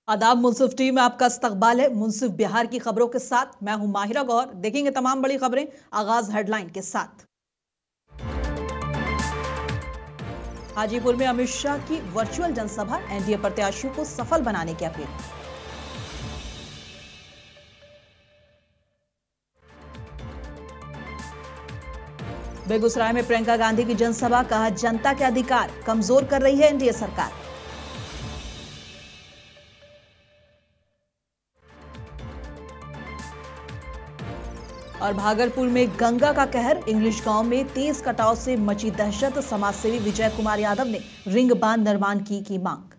आदाब मुंसिफ टीम में आपका इस्तकबाल है। मुंसिफ बिहार की खबरों के साथ मैं हूं माहिरा गौर। देखेंगे तमाम बड़ी खबरें। आगाज हेडलाइन के साथ। हाजीपुर में अमित शाह की वर्चुअल जनसभा, एनडीए प्रत्याशियों को सफल बनाने की अपील। बेगूसराय में प्रियंका गांधी की जनसभा, कहा जनता के अधिकार कमजोर कर रही है एनडीए सरकार। और भागलपुर में गंगा का कहर, इंग्लिश गांव में तेज कटाव से मची दहशत, समाजसेवी विजय कुमार यादव ने रिंग बांध निर्माण की मांग।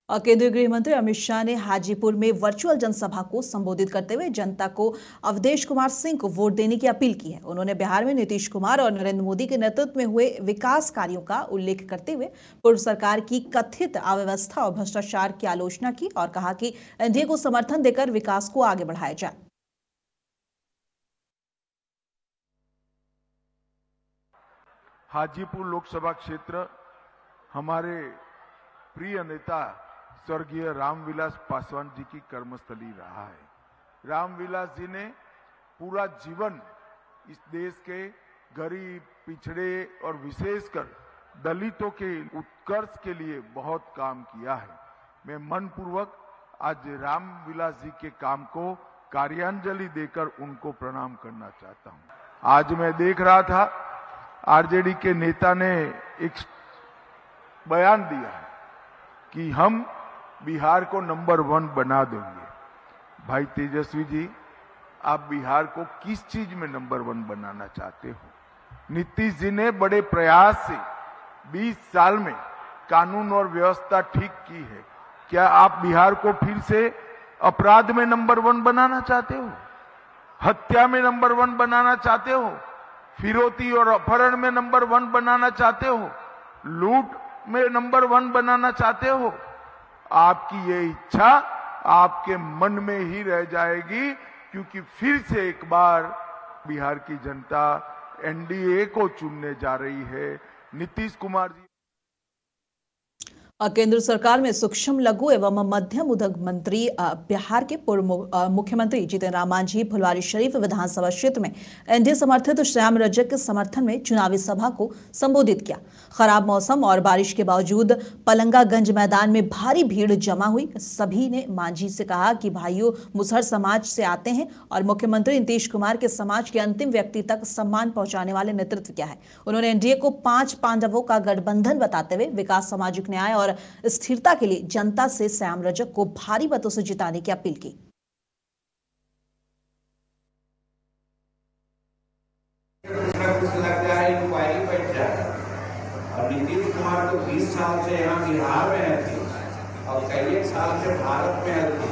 और केंद्रीय गृह मंत्री अमित शाह ने हाजीपुर में वर्चुअल जनसभा को संबोधित करते हुए जनता को अवधेश कुमार सिंह को वोट देने की अपील की है। उन्होंने बिहार में नीतीश कुमार और नरेंद्र मोदी के नेतृत्व में हुए विकास कार्यों का उल्लेख करते हुए पूर्व सरकार की कथित अव्यवस्था और भ्रष्टाचार की आलोचना की और कहा कि एनडीए को समर्थन देकर विकास को आगे बढ़ाया जाए। हाजीपुर लोकसभा क्षेत्र हमारे प्रिय नेता स्वर्गीय रामविलास पासवान जी की कर्मस्थली रहा है। रामविलास जी ने पूरा जीवन इस देश के गरीब, पिछड़े और विशेषकर दलितों के उत्कर्ष के लिए बहुत काम किया है। मैं मनपूर्वक आज रामविलास जी के काम को कार्यांजलि देकर उनको प्रणाम करना चाहता हूं। आज मैं देख रहा था आरजेडी के नेता ने एक बयान दिया है कि हम बिहार को नंबर 1 बना देंगे। भाई तेजस्वी जी, आप बिहार को किस चीज में नंबर 1 बनाना चाहते हो? नीतीश जी ने बड़े प्रयास से 20 साल में कानून और व्यवस्था ठीक की है। क्या आप बिहार को फिर से अपराध में नंबर 1 बनाना चाहते हो? हत्या में नंबर 1 बनाना चाहते हो? फिरौती और अपहरण में नंबर 1 बनाना चाहते हो? लूट में नंबर 1 बनाना चाहते हो? आपकी ये इच्छा आपके मन में ही रह जाएगी, क्योंकि फिर से एक बार बिहार की जनता एनडीए को चुनने जा रही है। नीतीश कुमार जी और केंद्र सरकार में सूक्ष्म लघु एवं मध्यम उद्योग मंत्री बिहार के पूर्व मुख्यमंत्री जीतन राम मांझी फुलवारीशरीफ विधानसभा क्षेत्र में एनडीए समर्थित श्याम रजक के समर्थन में चुनावी सभा को संबोधित किया। खराब मौसम और बारिश के बावजूद पलंगागंज मैदान में भारी भीड़ जमा हुई। सभी ने मांझी से कहा कि भाइयों, मुसहर समाज से आते हैं और मुख्यमंत्री नीतीश कुमार के समाज के अंतिम व्यक्ति तक सम्मान पहुंचाने वाले नेतृत्व क्या है। उन्होंने एनडीए को 5 पांडवों का गठबंधन बताते हुए विकास, सामाजिक न्याय और स्थिरता के लिए जनता से श्याम रजक को भारी मतों से जिताने की अपील की। लगता है इंक्वायरी बैठ जाए और नीतीश कुमार तो 20 साल से यहाँ बिहार में थे और कई साल से भारत में थे।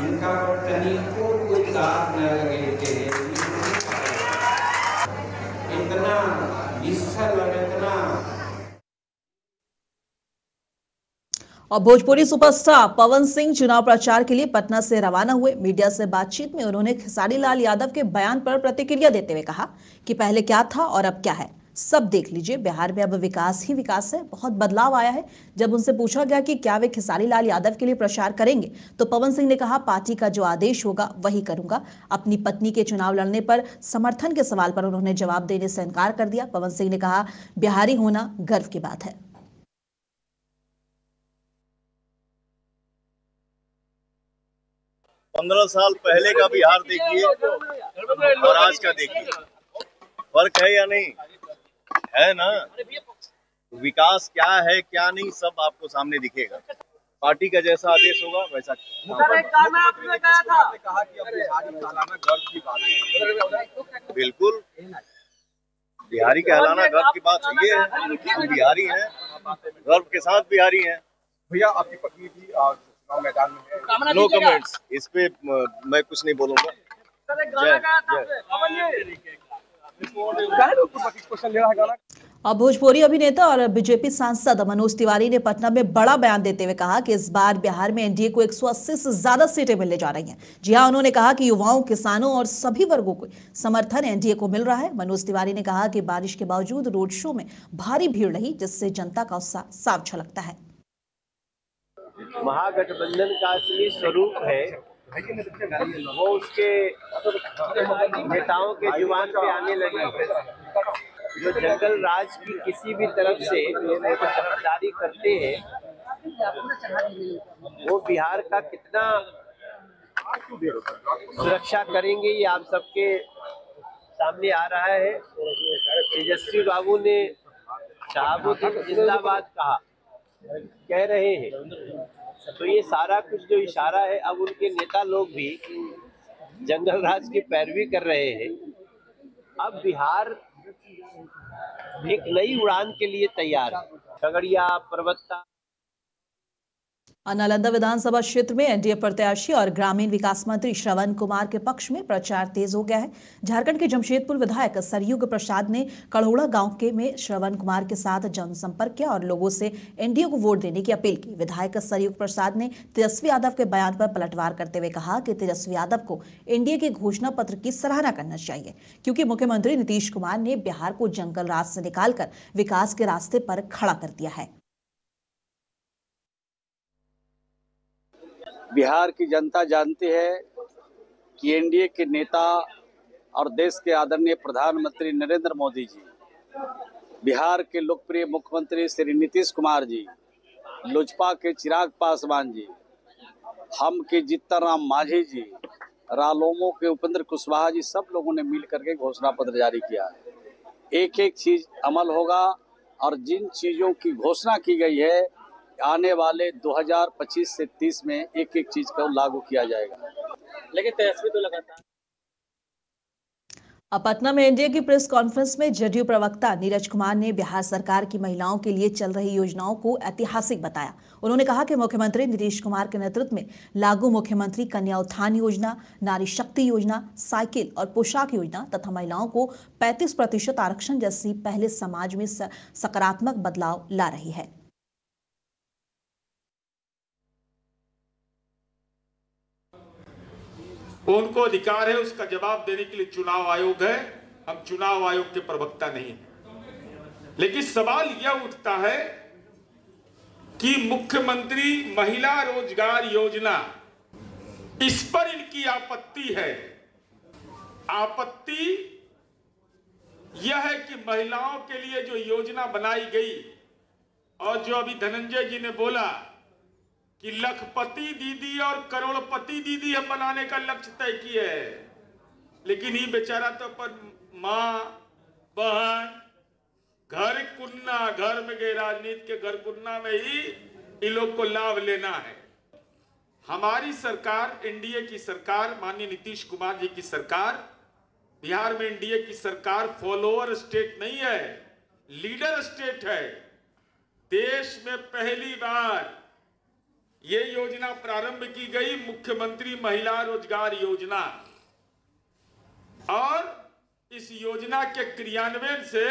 इनका तनिको कोई दाग न लगे थे। इतना निश्चल और इतना। और भोजपुरी सुपरस्टार पवन सिंह चुनाव प्रचार के लिए पटना से रवाना हुए। मीडिया से बातचीत में उन्होंने खेसारी लाल यादव के बयान पर प्रतिक्रिया देते हुए कहा कि पहले क्या था और अब क्या है, सब देख लीजिए। बिहार में अब विकास ही विकास है, बहुत बदलाव आया है। जब उनसे पूछा गया कि क्या वे खेसारी लाल यादव के लिए प्रचार करेंगे, तो पवन सिंह ने कहा, पार्टी का जो आदेश होगा वही करूंगा। अपनी पत्नी के चुनाव लड़ने पर समर्थन के सवाल पर उन्होंने जवाब देने से इनकार कर दिया। पवन सिंह ने कहा, बिहारी होना गर्व की बात है। 15 साल पहले का बिहार देखिए और आज का देखिए, फर्क है या नहीं है ना? विकास क्या है क्या नहीं सब आपको सामने दिखेगा। पार्टी का जैसा आदेश होगा वैसा। बिल्कुल, बिहारी कहलाना गर्व की बात है। ये हम बिहारी हैं, गर्व के साथ बिहारी हैं। भैया, आपकी पत्नी भी मैदान में है। नो कमेंट्स, इस पे मैं कुछ नहीं बोलूंगा। अब भोजपुरी अभिनेता और बीजेपी सांसद मनोज तिवारी ने पटना में बड़ा बयान देते हुए कहा कि इस बार बिहार में एनडीए को 180 से ज्यादा सीटें मिलने जा रही हैं। जी हां, उन्होंने कहा कि युवाओं, किसानों और सभी वर्गों को समर्थन एनडीए को मिल रहा है। मनोज तिवारी ने कहा कि बारिश के बावजूद रोड शो में भारी भीड़ रही, जिससे जनता का उत्साह साफ झलकता है। महागठबंधन का असली स्वरूप है वो उसके नेताओं के जुबान पे आने लगी है। जो जंगल राज की किसी भी तरफ से तरफदारी करते हैं वो बिहार का कितना सुरक्षा करेंगे ये आप सबके सामने आ रहा है। तेजस्वी बाबू ने शहाबुद्दीन जिंदाबाद कह रहे हैं, तो ये सारा कुछ जो इशारा है अब उनके नेता लोग भी जंगल राज की पैरवी कर रहे हैं। अब बिहार एक नई उड़ान के लिए तैयार है। खगड़िया, पर्वता, नालंदा विधानसभा क्षेत्र में एनडीए प्रत्याशी और ग्रामीण विकास मंत्री श्रवण कुमार के पक्ष में प्रचार तेज हो गया है। झारखंड के जमशेदपुर विधायक सरयुग प्रसाद ने कड़ोड़ा गांव में श्रवण कुमार के साथ जनसंपर्क किया और लोगों से एनडीए को वोट देने की अपील की। विधायक सरयुग प्रसाद ने तेजस्वी यादव के बयान पर पलटवार करते हुए कहा कि तेजस्वी यादव को एनडीए के घोषणा पत्र की सराहना करना चाहिए, क्योंकि मुख्यमंत्री नीतीश कुमार ने बिहार को जंगल राज से निकालकर विकास के रास्ते पर खड़ा कर दिया है। बिहार की जनता जानती है कि एनडीए के नेता और देश के आदरणीय प्रधानमंत्री नरेंद्र मोदी जी, बिहार के लोकप्रिय मुख्यमंत्री श्री नीतीश कुमार जी, लोजपा के चिराग पासवान जी, हम के जीतन राम मांझी जी, रालोमो के उपेंद्र कुशवाहा जी, सब लोगों ने मिल करके घोषणा पत्र जारी किया है। एक एक चीज अमल होगा और जिन चीजों की घोषणा की गई है आने वाले 2025 से 30 में एक एक चीज को लागू किया जाएगा। लेकिन तेजस्वी तो लगातार। अब पटना में एनडीए की प्रेस कॉन्फ्रेंस में जदयू प्रवक्ता नीरज कुमार ने बिहार सरकार की महिलाओं के लिए चल रही योजनाओं को ऐतिहासिक बताया। उन्होंने कहा कि मुख्यमंत्री नीतीश कुमार के नेतृत्व में लागू मुख्यमंत्री कन्या उत्थान योजना, नारी शक्ति योजना, साइकिल और पोशाक योजना तथा महिलाओं को 35% आरक्षण जैसी पहले समाज में सकारात्मक बदलाव ला रही है। उनको अधिकार है, उसका जवाब देने के लिए चुनाव आयोग है। हम चुनाव आयोग के प्रवक्ता नहीं हैं। लेकिन सवाल यह उठता है कि मुख्यमंत्री महिला रोजगार योजना, इस पर इनकी आपत्ति है। आपत्ति यह है कि महिलाओं के लिए जो योजना बनाई गई और जो अभी धनंजय जी ने बोला कि लखपति दीदी और करोड़पति दीदी हम बनाने का लक्ष्य तय किए है, लेकिन ये बेचारा तो पर माँ बहन घर कुन्ना, घर में गए राजनीति के घर कुन्ना में ही इन लोग को लाभ लेना है। हमारी सरकार, एनडीए की सरकार, माननीय नीतीश कुमार जी की सरकार, बिहार में एनडीए की सरकार फॉलोअर स्टेट नहीं है, लीडर स्टेट है। देश में पहली बार ये योजना प्रारंभ की गई, मुख्यमंत्री महिला रोजगार योजना, और इस योजना के क्रियान्वयन से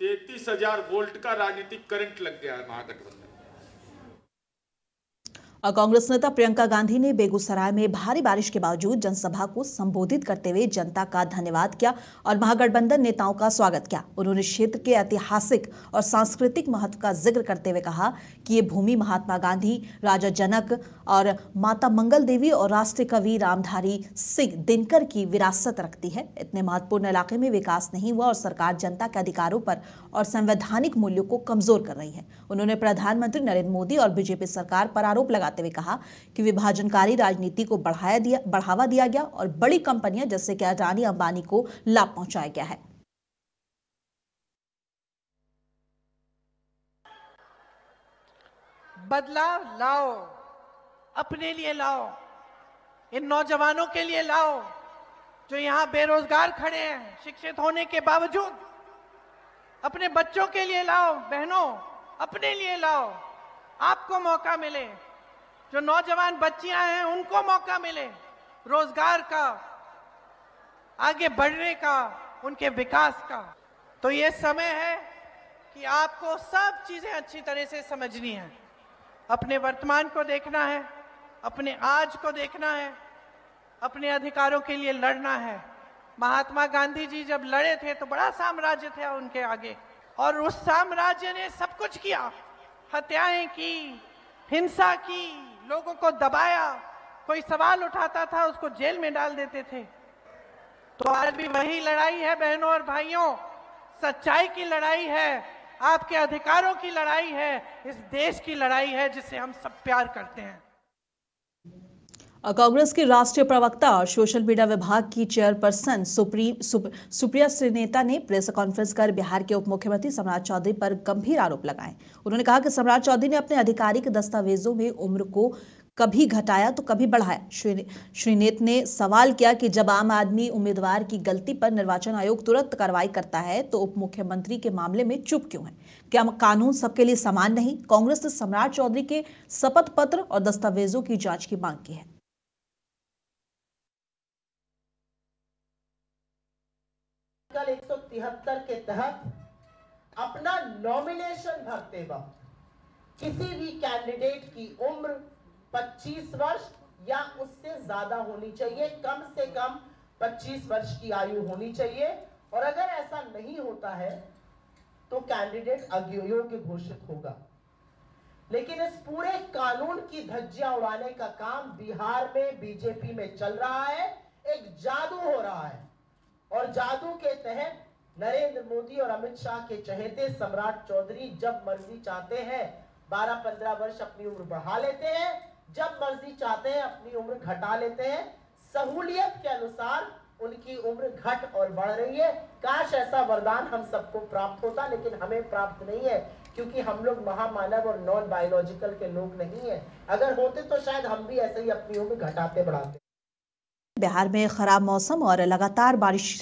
33,000 वोल्ट का राजनीतिक करंट लग गया है महागठबंधन। और कांग्रेस नेता प्रियंका गांधी ने बेगूसराय में भारी बारिश के बावजूद जनसभा को संबोधित करते हुए जनता का धन्यवाद किया और महागठबंधन नेताओं का स्वागत किया। उन्होंने क्षेत्र के ऐतिहासिक और सांस्कृतिक महत्व का जिक्र करते हुए कहा कि ये भूमि महात्मा गांधी, राजा जनक और माता मंगल देवी और राष्ट्रीय कवि रामधारी सिंह दिनकर की विरासत रखती है। इतने महत्वपूर्ण इलाके में विकास नहीं हुआ और सरकार जनता के अधिकारों पर और संवैधानिक मूल्यों को कमजोर कर रही है। उन्होंने प्रधानमंत्री नरेंद्र मोदी और बीजेपी सरकार पर आरोप लगाते हुए कहा कि विभाजनकारी राजनीति को बढ़ावा दिया गया और बड़ी कंपनियां जैसे कि अडानी अंबानी को लाभ पहुंचाया गया है। बदलाव लाओ, अपने लिए लाओ, इन नौजवानों के लिए लाओ जो यहां बेरोजगार खड़े हैं शिक्षित होने के बावजूद। अपने बच्चों के लिए लाओ, बहनों अपने लिए लाओ, आपको मौका मिले। जो नौजवान बच्चियां हैं उनको मौका मिले रोजगार का, आगे बढ़ने का, उनके विकास का। तो ये समय है कि आपको सब चीजें अच्छी तरह से समझनी है। अपने वर्तमान को देखना है, अपने आज को देखना है, अपने अधिकारों के लिए लड़ना है। महात्मा गांधी जी जब लड़े थे तो बड़ा साम्राज्य था उनके आगे, और उस साम्राज्य ने सब कुछ किया, हत्याएं की, हिंसा की, लोगों को दबाया, कोई सवाल उठाता था उसको जेल में डाल देते थे। तो आज भी वही लड़ाई है बहनों और भाइयों, सच्चाई की लड़ाई है, आपके अधिकारों की लड़ाई है, इस देश की लड़ाई है जिसे हम सब प्यार करते हैं। कांग्रेस की राष्ट्रीय प्रवक्ता और सोशल मीडिया विभाग की चेयरपर्सन सुप्रिया श्रीनेता ने प्रेस कॉन्फ्रेंस कर बिहार के उप मुख्यमंत्री सम्राट चौधरी पर गंभीर आरोप लगाए। उन्होंने कहा कि सम्राट चौधरी ने अपने आधिकारिक दस्तावेजों में उम्र को कभी घटाया तो कभी बढ़ाया। श्रीनेत ने सवाल किया कि जब आम आदमी उम्मीदवार की गलती पर निर्वाचन आयोग तुरंत कार्रवाई करता है तो उप मुख्यमंत्री के मामले में चुप क्यों है? क्या कानून सबके लिए समान नहीं? कांग्रेस ने सम्राट चौधरी के शपथ पत्र और दस्तावेजों की जांच की मांग की है। आर्टिकल 173 के तहत अपना नॉमिनेशन भरते वक्त किसी भी कैंडिडेट की उम्र 25 वर्ष या उससे ज्यादा होनी चाहिए, कम से कम 25 वर्ष की आयु होनी चाहिए, और अगर ऐसा नहीं होता है तो कैंडिडेट अयोग्य घोषित होगा। लेकिन इस पूरे कानून की धज्जियां उड़ाने का काम बिहार में बीजेपी में चल रहा है, एक जादू हो रहा है, और जादू के तहत नरेंद्र मोदी और अमित शाह के चहेते सम्राट चौधरी जब मर्जी चाहते हैं 12-15 वर्ष अपनी उम्र बढ़ा लेते हैं, जब मर्जी चाहते हैं अपनी उम्र घटा लेते हैं। सहूलियत के अनुसार उनकी उम्र घट और बढ़ रही है। काश ऐसा वरदान हम सबको प्राप्त होता, लेकिन हमें प्राप्त नहीं है, क्योंकि हम लोग महामानव और नॉन बायोलॉजिकल के लोग नहीं है। अगर होते तो शायद हम भी ऐसे ही अपनी उम्र घटाते बढ़ाते। बिहार में खराब मौसम और लगातार बारिश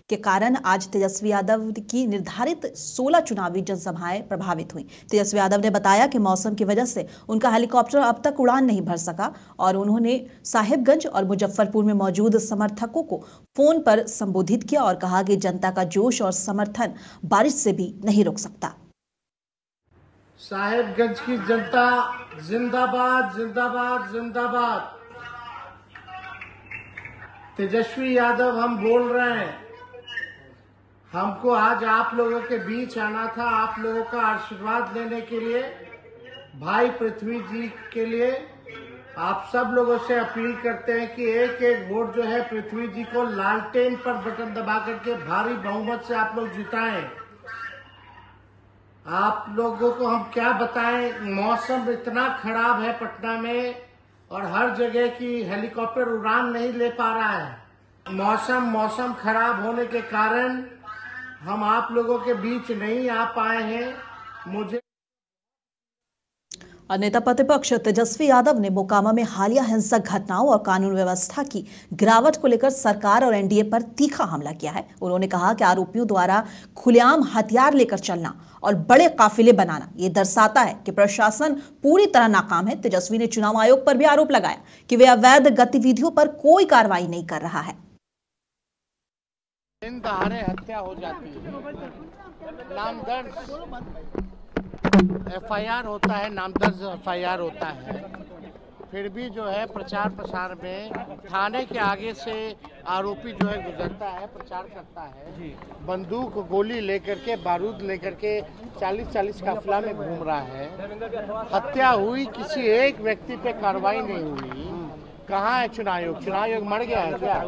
के कारण आज तेजस्वी यादव की निर्धारित 16 चुनावी जनसभाएं प्रभावित हुई। तेजस्वी यादव ने बताया कि मौसम की वजह से उनका हेलीकॉप्टर अब तक उड़ान नहीं भर सका, और उन्होंने साहिबगंज और मुजफ्फरपुर में मौजूद समर्थकों को फोन पर संबोधित किया और कहा कि जनता का जोश और समर्थन बारिश से भी नहीं रुक सकता। साहिबगंज की जनता जिंदाबाद, जिंदाबाद, जिंदाबाद। तेजस्वी यादव हम बोल रहे हैं। हमको आज आप लोगों के बीच आना था, आप लोगों का आशीर्वाद लेने के लिए, भाई पृथ्वी जी के लिए। आप सब लोगों से अपील करते हैं कि एक एक वोट जो है पृथ्वी जी को लालटेन पर बटन दबा करके भारी बहुमत से आप लोग जिताएं। आप लोगों को हम क्या बताएं, मौसम इतना खराब है पटना में, और हर जगह की हेलीकॉप्टर उड़ान नहीं ले पा रहा है। मौसम खराब होने के कारण हम आप लोगों के बीच नहीं आ पाए हैं। मुझे नेता प्रतिपक्ष तेजस्वी यादव ने मोकामा में हालिया हिंसक घटनाओं और कानून व्यवस्था की गिरावट को लेकर सरकार और एनडीए पर तीखा हमला किया है। उन्होंने कहा कि आरोपियों द्वारा खुलेआम हथियार लेकर चलना और बड़े काफिले बनाना ये दर्शाता है कि प्रशासन पूरी तरह नाकाम है। तेजस्वी ने चुनाव आयोग पर भी आरोप लगाया कि वे अवैध गतिविधियों पर कोई कार्रवाई नहीं कर रहा है। दिन दहाड़े हत्या हो जाती है, नामदर्ज एफआईआर होता है, नामदर्ज एफआईआर होता है, फिर भी जो है प्रचार प्रसार में थाने के आगे से आरोपी जो है गुजरता है, प्रचार करता है, बंदूक गोली लेकर के, बारूद लेकर के 40-40 काफिला में घूम रहा है। हत्या हुई, किसी एक व्यक्ति पे कार्रवाई नहीं हुई। कहाँ है चुनाव आयोग? चुनाव आयोग मर गया है क्या?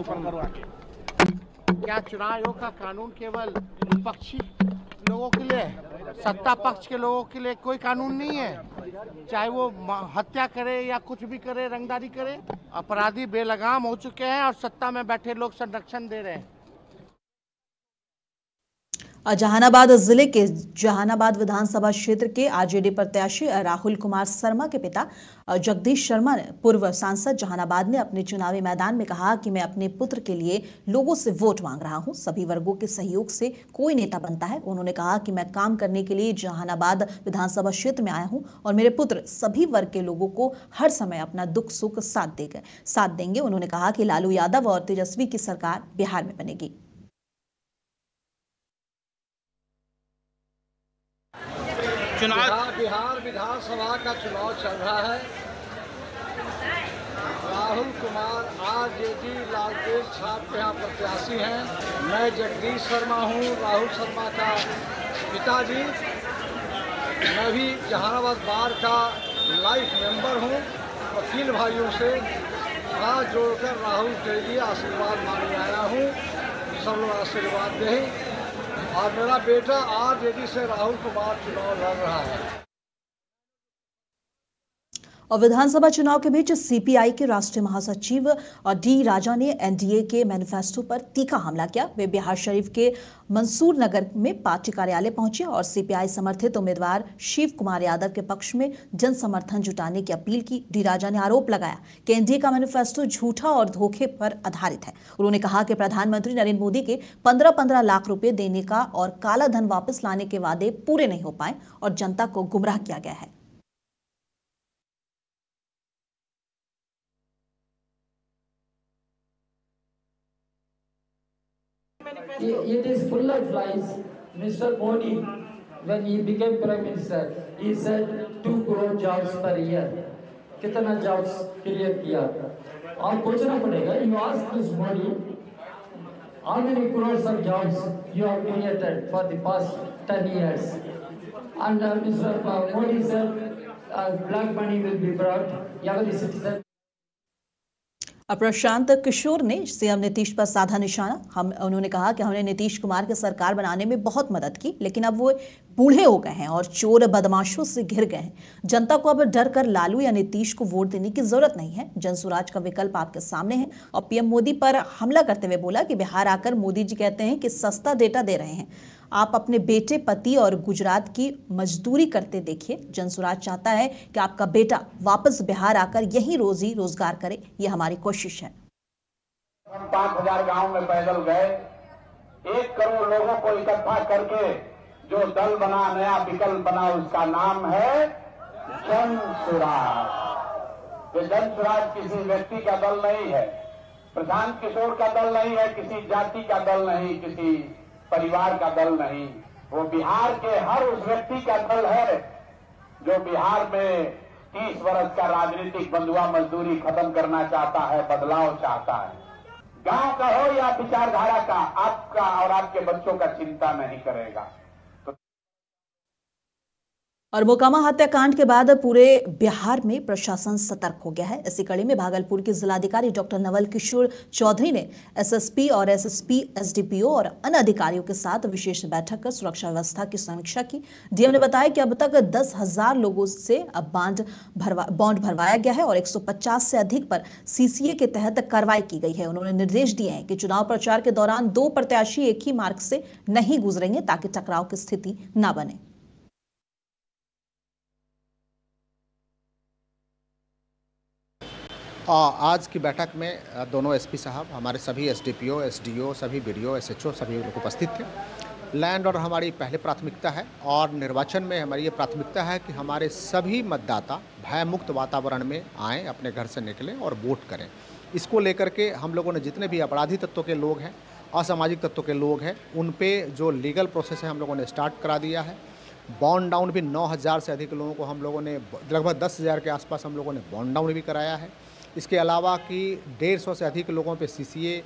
चुनाव आयोग का कानून केवल विपक्षी लोगों के लिए, सत्ता पक्ष के लोगों के लिए कोई कानून नहीं है। चाहे वो हत्या करे या कुछ भी करे, रंगदारी करे, अपराधी बेलगाम हो चुके हैं और सत्ता में बैठे लोग संरक्षण दे रहे हैं। जहानाबाद जिले के जहानाबाद विधानसभा क्षेत्र के आरजेडी प्रत्याशी राहुल कुमार शर्मा के पिता जगदीश शर्मा ने, पूर्व सांसद जहानाबाद ने अपने चुनावी मैदान में कहा कि मैं अपने पुत्र के लिए लोगों से वोट मांग रहा हूं, सभी वर्गों के सहयोग से कोई नेता बनता है। उन्होंने कहा कि मैं काम करने के लिए जहानाबाद विधानसभा क्षेत्र में आया हूं और मेरे पुत्र सभी वर्ग के लोगों को हर समय अपना दुख सुख साथ देंगे। उन्होंने कहा कि लालू यादव और तेजस्वी की सरकार बिहार में बनेगी। बिहार विधानसभा का चुनाव चल रहा है। राहुल कुमार आरजेडी लालटेन छाप के यहाँ प्रत्याशी हैं। मैं जगदीश शर्मा हूँ, राहुल शर्मा का पिताजी। मैं भी जहानाबाद बार का लाइफ मेंबर हूँ। वकील भाइयों से हाथ जोड़कर राहुल के लिए आशीर्वाद मांगने आया हूँ। सब लोग आशीर्वाद दें। और मेरा बेटा आरजेडी से राहुल कुमार चुनाव लड़ रहा है। और विधानसभा चुनाव के बीच सीपीआई के राष्ट्रीय महासचिव डी राजा ने एनडीए के मैनिफेस्टो पर तीखा हमला किया। वे बिहार शरीफ के मंसूर नगर में पार्टी कार्यालय पहुंचे और सीपीआई समर्थित उम्मीदवार शिव कुमार यादव के पक्ष में जन समर्थन जुटाने की अपील की। डी राजा ने आरोप लगाया कि एनडीए का मैनिफेस्टो झूठा और धोखे पर आधारित है। उन्होंने कहा कि प्रधानमंत्री नरेंद्र मोदी के 15-15 लाख रुपए देने का और काला धन वापस लाने के वादे पूरे नहीं हो पाए और जनता को गुमराह किया गया है। It is full of lies. Mr. Modi, when he became Prime Minister, he said 2 crore jobs per year. कितना jobs create किया? और पूछना पड़ेगा. You ask this Modi, how many crores of jobs you have created for the past 10 years? And Mr. Modi said black money will be brought. Every citizen. Prashant Kishor ने CM Nitish पर साधा निशाना। उन्होंने कहा कि हमने नीतीश कुमार की सरकार बनाने में बहुत मदद की, लेकिन अब वो बूढ़े हो गए हैं और चोर बदमाशों से घिर गए हैं। जनता को अब डर कर लालू या नीतीश को वोट देने की जरूरत नहीं है। जनसुराज का विकल्प आपके सामने है। और पीएम मोदी पर हमला करते हुए बोला कि बिहार आकर मोदी जी कहते हैं कि सस्ता डेटा दे रहे हैं। आप अपने बेटे, पति और गुजरात की मजदूरी करते देखिए। जनसुराज चाहता है कि आपका बेटा वापस बिहार आकर यही रोजी रोजगार करे। ये हमारी कोशिश है। हम 5000 गांव में पैदल गए। 1 करोड़ लोगों को इकट्ठा करके जो दल बना, नया विकल्प बना, उसका नाम है जनसुराज। ये जनसुराज किसी व्यक्ति का दल नहीं है, प्रशांत किशोर का दल नहीं है, किसी जाति का दल नहीं, किसी परिवार का दल नहीं। वो बिहार के हर उस व्यक्ति का दल है जो बिहार में 30 वर्ष का राजनीतिक बंधुआ मजदूरी खत्म करना चाहता है, बदलाव चाहता है। गांव का हो या विचारधारा का, आपका और आपके बच्चों का चिंता नहीं करेगा। और मोकामा हत्याकांड के बाद पूरे बिहार में प्रशासन सतर्क हो गया है। इसी कड़ी में भागलपुर के जिलाधिकारी डॉक्टर नवल किशोर चौधरी ने एसएसपी और एसएसपी, एसडीपीओ और अन्य अधिकारियों के साथ विशेष बैठक कर सुरक्षा व्यवस्था की समीक्षा की। डीएम ने बताया कि अब तक 10,000 लोगों से बॉन्ड भरवाया गया है और 150 से अधिक पर सीसीए के तहत कार्रवाई की गई है। उन्होंने निर्देश दिए हैं कि चुनाव प्रचार के दौरान 2 प्रत्याशी एक ही मार्ग से नहीं गुजरेंगे ताकि टकराव की स्थिति न बने। आज की बैठक में दोनों एसपी साहब, हमारे सभी एसडीपीओ, एसडीओ, सभी बीडीओ, एसएचओ सभी लोग उपस्थित थे। लैंड और हमारी पहले प्राथमिकता है और निर्वाचन में हमारी ये प्राथमिकता है कि हमारे सभी मतदाता भयमुक्त वातावरण में आएँ, अपने घर से निकलें और वोट करें। इसको लेकर के हम लोगों ने जितने भी अपराधी तत्वों के लोग हैं, असामाजिक तत्वों के लोग हैं, उन पे जो लीगल प्रोसेस है हम लोगों ने स्टार्ट करा दिया है। बॉन्ड डाउन भी 9,000 से अधिक लोगों को हम लोगों ने, लगभग 10,000 के आसपास हम लोगों ने बॉन्ड डाउन भी कराया है। इसके अलावा कि 150 से अधिक लोगों पे सीसीए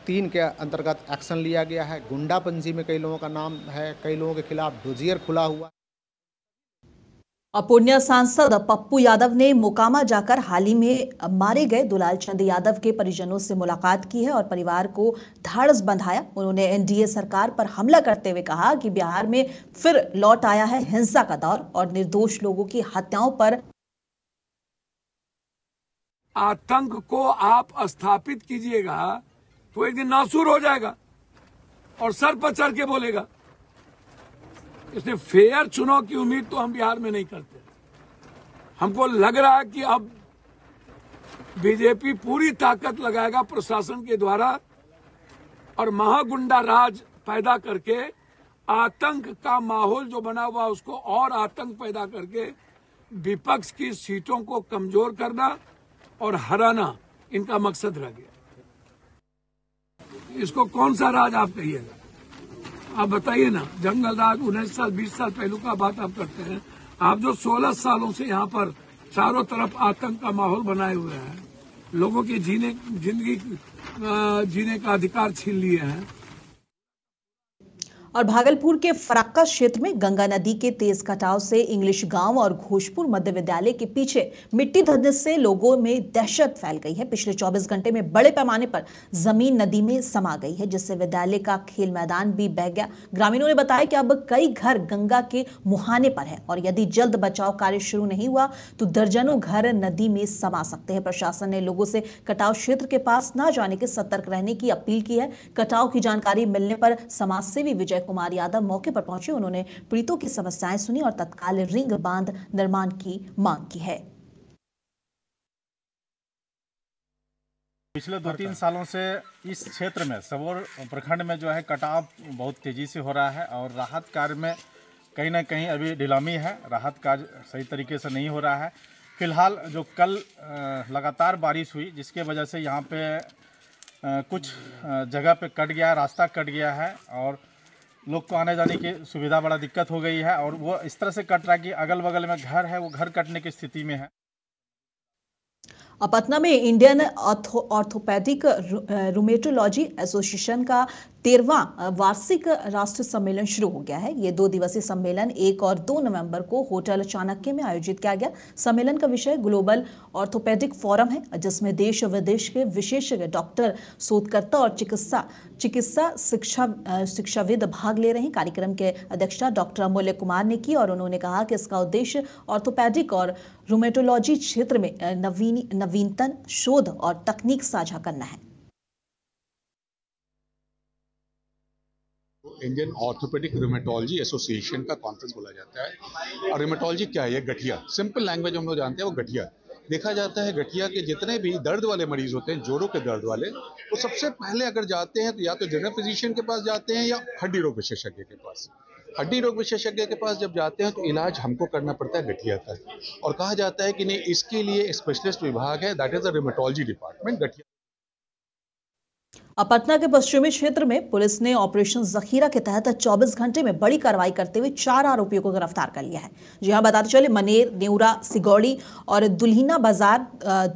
3 के अंतर्गत एक्शन लिया गया है। गुंडापंजी में कई लोगों का नाम है, कई लोगों के खिलाफ डोजियर खुला हुआ। पूर्णिया सांसद पप्पू यादव ने मोकामा जाकर हाल ही में मारे गए दुलाल चंद यादव के परिजनों से मुलाकात की है और परिवार को ढाढ़स बंधाया। उन्होंने एनडीए सरकार पर हमला करते हुए कहा कि बिहार में फिर लौट आया है हिंसा का दौर और निर्दोष लोगों की हत्याओं पर आतंक को आप स्थापित कीजिएगा तो एक दिन नासूर हो जाएगा और सर पर चढ़ के बोलेगा। इसलिए फेयर चुनाव की उम्मीद तो हम बिहार में नहीं करते। हमको लग रहा है कि अब बीजेपी पूरी ताकत लगाएगा प्रशासन के द्वारा और महागुंडा राज पैदा करके आतंक का माहौल जो बना हुआ उसको और आतंक पैदा करके विपक्ष की सीटों को कमजोर करना और हराना इनका मकसद रह गया। इसको कौन सा राज आप कहिएगा? आप बताइए ना। जंगल राज 19 साल 20 साल पहलू का बात आप करते हैं। आप जो 16 सालों से यहाँ पर चारों तरफ आतंक का माहौल बनाए हुए हैं, लोगों की जिंदगी जीने का अधिकार छीन लिए हैं। और भागलपुर के फराक्का क्षेत्र में गंगा नदी के तेज कटाव से इंग्लिश गांव और घोषपुर मध्य विद्यालय के पीछे मिट्टी धंसने से लोगों में दहशत फैल गई है। पिछले 24 घंटे में बड़े पैमाने पर जमीन नदी में समा गई है, जिससे विद्यालय का खेल मैदान भी बह गया। ग्रामीणों ने बताया कि अब कई घर गंगा के मुहाने पर है और यदि जल्द बचाव कार्य शुरू नहीं हुआ तो दर्जनों घर नदी में समा सकते हैं। प्रशासन ने लोगों से कटाव क्षेत्र के पास न जाने के सतर्क रहने की अपील की है। कटाव की जानकारी मिलने पर समाजसेवी विजय कुमार यादव मौके पर पहुंचे। उन्होंने पीड़ितों की समस्याएं सुनी और तत्काल रिंग बांध निर्माण की मांग की है। पिछले 2-3 सालों से इस क्षेत्र में सबौर प्रखंड में जो है कटाव बहुत तेजी से हो रहा है और राहत कार्य में कहीं ना कहीं अभी ढिलामी है। राहत कार्य सही तरीके से नहीं हो रहा है। फिलहाल जो कल लगातार बारिश हुई जिसके वजह से यहाँ पे कुछ जगह पे कट गया, रास्ता कट गया है और लोग को आने जाने की सुविधा बड़ा दिक्कत हो गई है और वो इस तरह से कट रहा है कि अगल बगल में घर है वो घर कटने की स्थिति में है। पटना में इंडियन ऑर्थोपेडिक रूमेटोलॉजी एसोसिएशन का 13वां वार्षिक राष्ट्रीय सम्मेलन शुरू हो गया है। ये 2 दिवसीय सम्मेलन 1 और 2 नवंबर को होटल चाणक्य में आयोजित किया गया। सम्मेलन का विषय ग्लोबल ऑर्थोपेडिक फोरम है, जिसमें देश विदेश के विशेषज्ञ डॉक्टर, शोधकर्ता और चिकित्सा शिक्षाविद भाग ले रहे हैं। कार्यक्रम के अध्यक्षता डॉक्टर अमूल्य कुमार ने की और उन्होंने कहा कि इसका उद्देश्य ऑर्थोपेडिक और रूमेटोलॉजी क्षेत्र में नवीनतम शोध और तकनीक साझा करना है। इंडियन ऑर्थोपेडिक रूमेटोलॉजी एसोसिएशन का कॉन्फ्रेंस बोला जाता है। और रूमेटोलॉजी क्या है? ये गठिया, सिंपल लैंग्वेज हम लोग जानते हैं, वो गठिया देखा जाता है। गठिया के जितने भी दर्द वाले मरीज होते हैं, जोड़ों के दर्द वाले, वो सबसे पहले अगर जाते हैं तो या तो जनरल फिजिशियन के पास जाते हैं या हड्डी रोग विशेषज्ञ के पास। हड्डी रोग विशेषज्ञ के पास जब जाते हैं तो इलाज हमको करना पड़ता है गठिया का, और कहा जाता है कि नहीं, इसके लिए स्पेशलिस्ट विभाग है, that is the rheumatology department. गठिया पटना के पश्चिमी क्षेत्र में पुलिस ने ऑपरेशन जखीरा के तहत 24 घंटे में बड़ी कार्रवाई करते हुए 4 आरोपियों को गिरफ्तार कर लिया है। जी हां, बताते चले मनेर, नेउरा, सिगौड़ी और दुल्हिना बाजार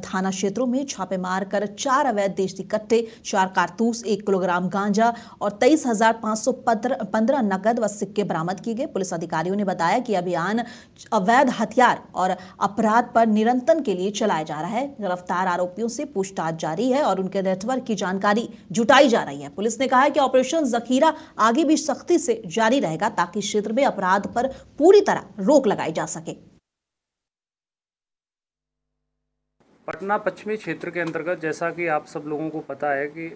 थाना क्षेत्रों में छापे मारकर 4 अवैध देशी कट्टे, 4 कारतूस, 1 किलोग्राम गांजा और 23,515 नकद व सिक्के बरामद किए गए। पुलिस अधिकारियों ने बताया कि अभियान अवैध हथियार और अपराध पर नियंत्रण के लिए चलाया जा रहा है। गिरफ्तार आरोपियों से पूछताछ जारी है और उनके नेटवर्क की जानकारी जुटाई जा रही है। पुलिस ने कहा है कि ऑपरेशन जखीरा आगे भी सख्ती से जारी रहेगा ताकि क्षेत्र में अपराध पर पूरी तरह रोक लगाई जा सके। पटना पश्चिमी क्षेत्र के अंतर्गत जैसा कि आप सब लोगों को पता है कि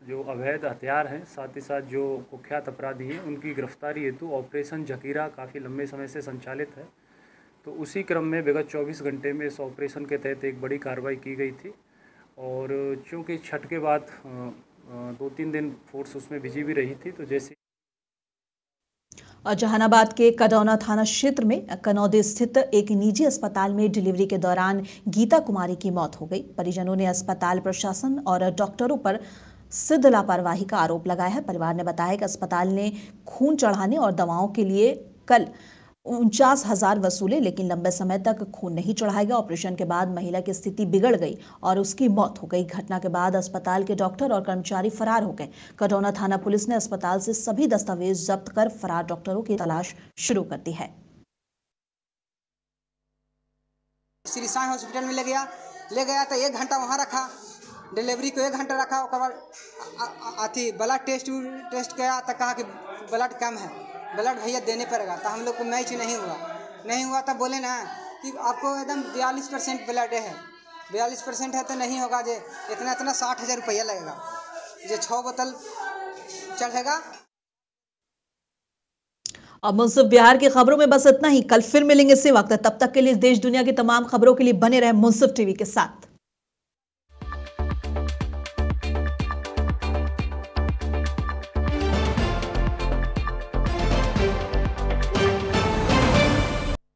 जो अवैध हथियार हैं, साथ ही साथ जो कुख्यात अपराधी हैं, उनकी गिरफ्तारी हेतु ऑपरेशन जखीरा काफ़ी लंबे समय से संचालित है। तो उसी क्रम में विगत 24 घंटे में इस ऑपरेशन के तहत एक बड़ी कार्रवाई की गई थी और चूँकि छठ के बाद 2-3 दिन फोर्स उसमें बिजी भी रही थी, तो जैसे और जहानाबाद के कदौना थाना क्षेत्र में कनौदी स्थित एक निजी अस्पताल में डिलीवरी के दौरान गीता कुमारी की मौत हो गई। परिजनों ने अस्पताल प्रशासन और डॉक्टरों पर सिद्ध लापरवाही का आरोप लगाया है। परिवार ने बताया कि अस्पताल ने खून चढ़ाने और दवाओं के लिए कल 49,000 वसूले, लेकिन लंबे समय तक खून नहीं चढ़ाया गया। ऑपरेशन के बाद महिला की स्थिति बिगड़ गई और उसकी मौत हो गई। घटना के बाद अस्पताल के डॉक्टर और कर्मचारी फरार हो गए। कटौना थाना पुलिस ने अस्पताल से सभी दस्तावेज जब्त कर फरार डॉक्टरों की तलाश शुरू कर दी है। श्री साई हॉस्पिटल में ले गया तो 1 घंटा वहाँ रखा, डिलीवरी को 1 घंटा रखा। उसके बाद ब्लड टेस्ट किया तो कहा कि ब्लड कम है, ब्लड भैया देने पड़ेगा। तो हम लोग को मैच नहीं हुआ तब बोले ना कि आपको एकदम 42% ब्लड है, 42% है तो नहीं होगा, जे इतना 60,000 रुपया लगेगा, जे 6 बोतल चढ़ेगा। अब मुंसिफ बिहार की खबरों में बस इतना ही। कल फिर मिलेंगे इसी वक्त, तब तक के लिए देश दुनिया की तमाम खबरों के लिए बने रहे मुंसिफ टीवी के साथ।